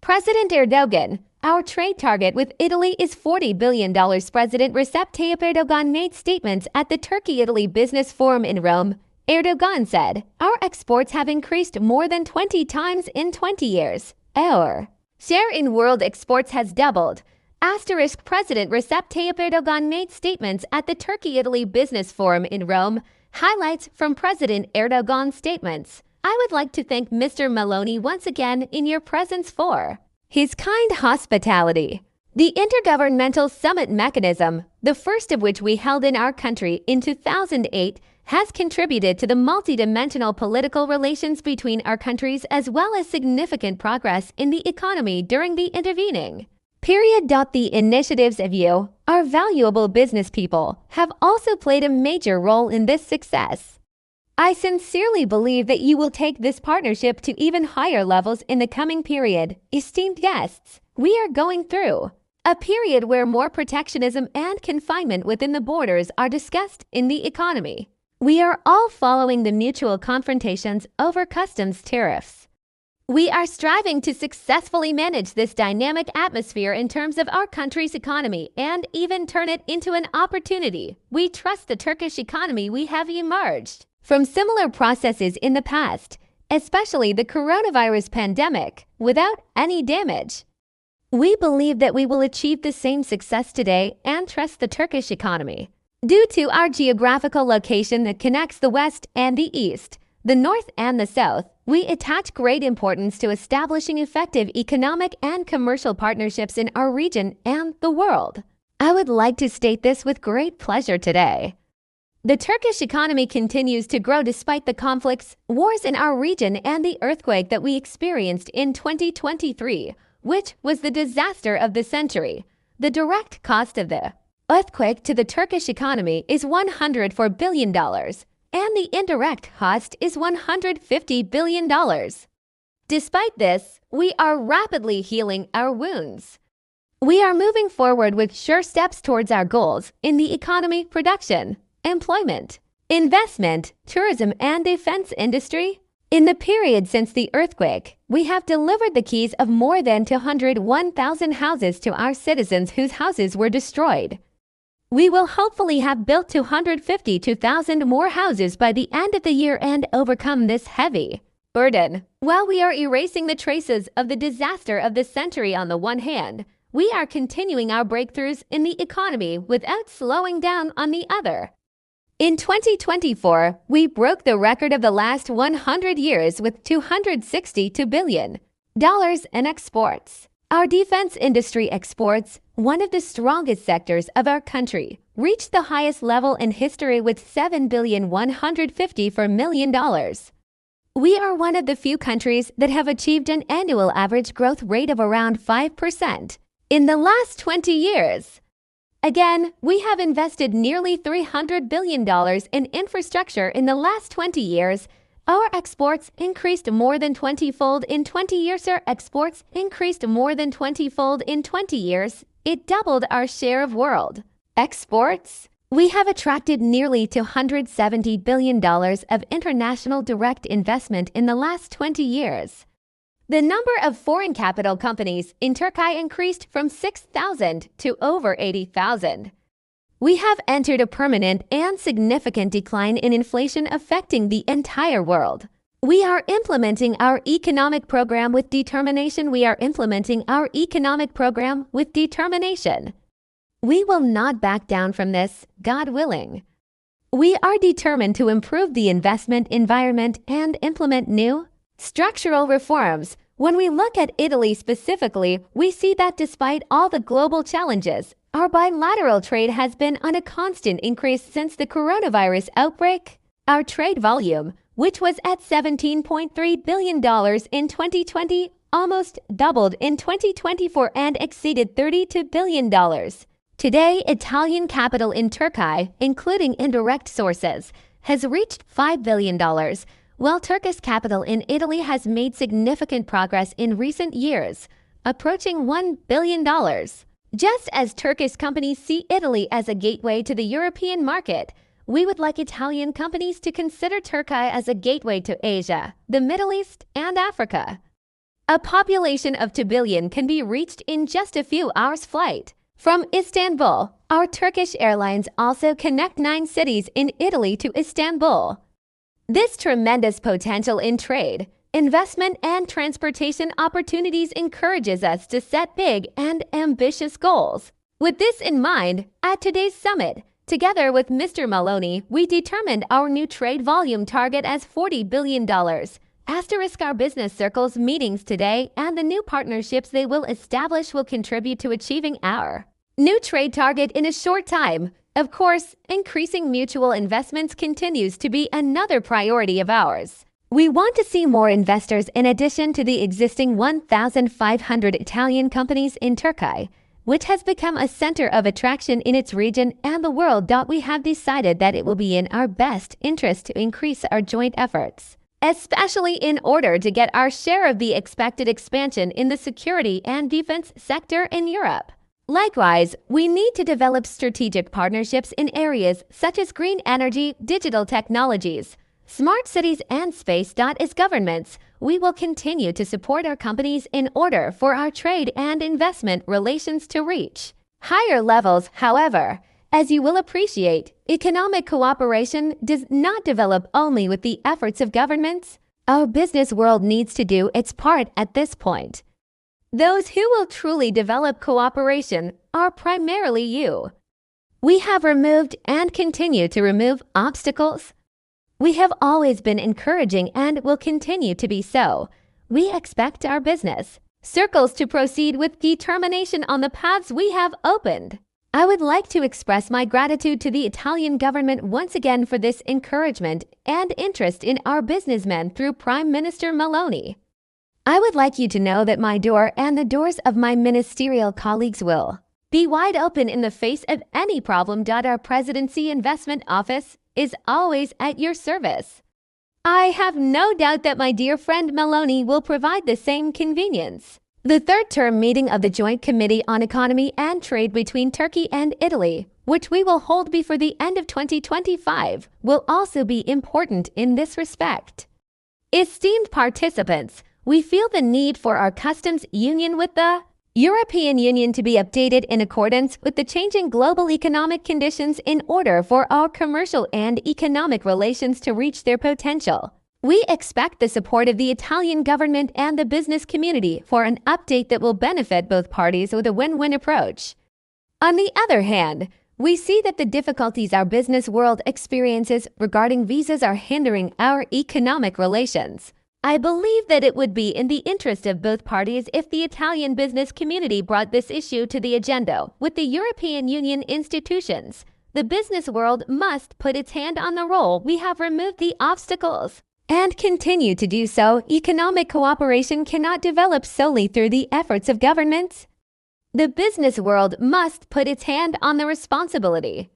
President Erdogan, our trade target with Italy is $40 billion. President Recep Tayyip Erdoğan made statements at the Turkey-Italy Business Forum in Rome. Erdogan said, "Our exports have increased more than 20 times in 20 years. Our share in world exports has doubled." President Recep Tayyip Erdoğan made statements at the Turkey-Italy Business Forum in Rome. Highlights from President Erdogan's statements. I would like to thank Mr. Meloni once again in your presence for his kind hospitality. The Intergovernmental Summit mechanism, the first of which we held in our country in 2008, has contributed to the multidimensional political relations between our countries as well as significant progress in the economy during the intervening period. The initiatives of you, our valuable business people, have also played a major role in this success. I sincerely believe that you will take this partnership to even higher levels in the coming period. Esteemed guests, we are going through a period where more protectionism and confinement within the borders are discussed in the economy. We are all following the mutual confrontations over customs tariffs. We are striving to successfully manage this dynamic atmosphere in terms of our country's economy and even turn it into an opportunity. We trust the Turkish economy. We have emerged from similar processes in the past, especially the coronavirus pandemic, without any damage. We believe that we will achieve the same success today and trust the Turkish economy. Due to our geographical location that connects the West and the East, the North and the South, we attach great importance to establishing effective economic and commercial partnerships in our region and the world. I would like to state this with great pleasure today. The Turkish economy continues to grow despite the conflicts, wars in our region and the earthquake that we experienced in 2023, which was the disaster of the century. The direct cost of the earthquake to the Turkish economy is $104 billion, and the indirect cost is $150 billion. Despite this, we are rapidly healing our wounds. We are moving forward with sure steps towards our goals in the economy, production, employment, investment, tourism, and defense industry. In the period since the earthquake, we have delivered the keys of more than 201,000 houses to our citizens whose houses were destroyed. We will hopefully have built 252,000 more houses by the end of the year and overcome this heavy burden. While we are erasing the traces of the disaster of the century on the one hand, we are continuing our breakthroughs in the economy without slowing down on the other. In 2024, we broke the record of the last 100 years with $262 billion in exports. Our defense industry exports, one of the strongest sectors of our country, reached the highest level in history with $7,154 million. We are one of the few countries that have achieved an annual average growth rate of around 5% in the last 20 years. Again, we have invested nearly $300 billion in infrastructure in the last 20 years. Our exports increased more than 20-fold in 20 years. Our exports increased more than 20-fold in 20 years. It doubled our share of world exports. We have attracted nearly $270 billion of international direct investment in the last 20 years. The number of foreign capital companies in Turkey increased from 6,000 to over 80,000. We have entered a permanent and significant decline in inflation affecting the entire world. We are implementing our economic program with determination. We are implementing our economic program with determination. We will not back down from this, God willing. We are determined to improve the investment environment and implement new structural reforms. When we look at Italy specifically, we see that despite all the global challenges, our bilateral trade has been on a constant increase since the coronavirus outbreak. Our trade volume, which was at $17.3 billion in 2020, almost doubled in 2024 and exceeded $32 billion. Today, Italian capital in Turkey, including indirect sources, has reached $5 billion. While Turkish capital in Italy has made significant progress in recent years, approaching $1 billion. Just as Turkish companies see Italy as a gateway to the European market, we would like Italian companies to consider Turkey as a gateway to Asia, the Middle East, and Africa. A population of 2 billion can be reached in just a few hours' flight. From Istanbul, our Turkish airlines also connect 9 cities in Italy to Istanbul. This tremendous potential in trade, investment, and transportation opportunities encourages us to set big and ambitious goals. With this in mind, at today's summit, together with Mr. Meloni, we determined our new trade volume target as $40 billion. Asterisk our business circles meetings today and the new partnerships they will establish will contribute to achieving our new trade target in a short time. Of course, increasing mutual investments continues to be another priority of ours. We want to see more investors in addition to the existing 1,500 Italian companies in Turkey, which has become a center of attraction in its region and the world. We have decided that it will be in our best interest to increase our joint efforts, especially in order to get our share of the expected expansion in the security and defense sector in Europe. Likewise, we need to develop strategic partnerships in areas such as green energy, digital technologies, smart cities, and space. As governments, we will continue to support our companies in order for our trade and investment relations to reach higher levels. However, as you will appreciate, economic cooperation does not develop only with the efforts of governments. Our business world needs to do its part at this point. Those who will truly develop cooperation are primarily you. We have removed and continue to remove obstacles. We have always been encouraging and will continue to be so. We expect our business circles to proceed with determination on the paths we have opened. I would like to express my gratitude to the Italian government once again for this encouragement and interest in our businessmen through Prime Minister Meloni. I would like you to know that my door and the doors of my ministerial colleagues will be wide open in the face of any problem. Our Presidency Investment Office is always at your service. I have no doubt that my dear friend Meloni will provide the same convenience. The third-term meeting of the Joint Committee on Economy and Trade between Turkey and Italy, which we will hold before the end of 2025, will also be important in this respect. Esteemed participants, we feel the need for our customs union with the European Union to be updated in accordance with the changing global economic conditions in order for our commercial and economic relations to reach their potential. We expect the support of the Italian government and the business community for an update that will benefit both parties with a win-win approach. On the other hand, we see that the difficulties our business world experiences regarding visas are hindering our economic relations. I believe that it would be in the interest of both parties if the Italian business community brought this issue to the agenda with the European Union institutions. The business world must put its hand on the roll. We have removed the obstacles and continue to do so. Economic cooperation cannot develop solely through the efforts of governments. The business world must put its hand on the responsibility.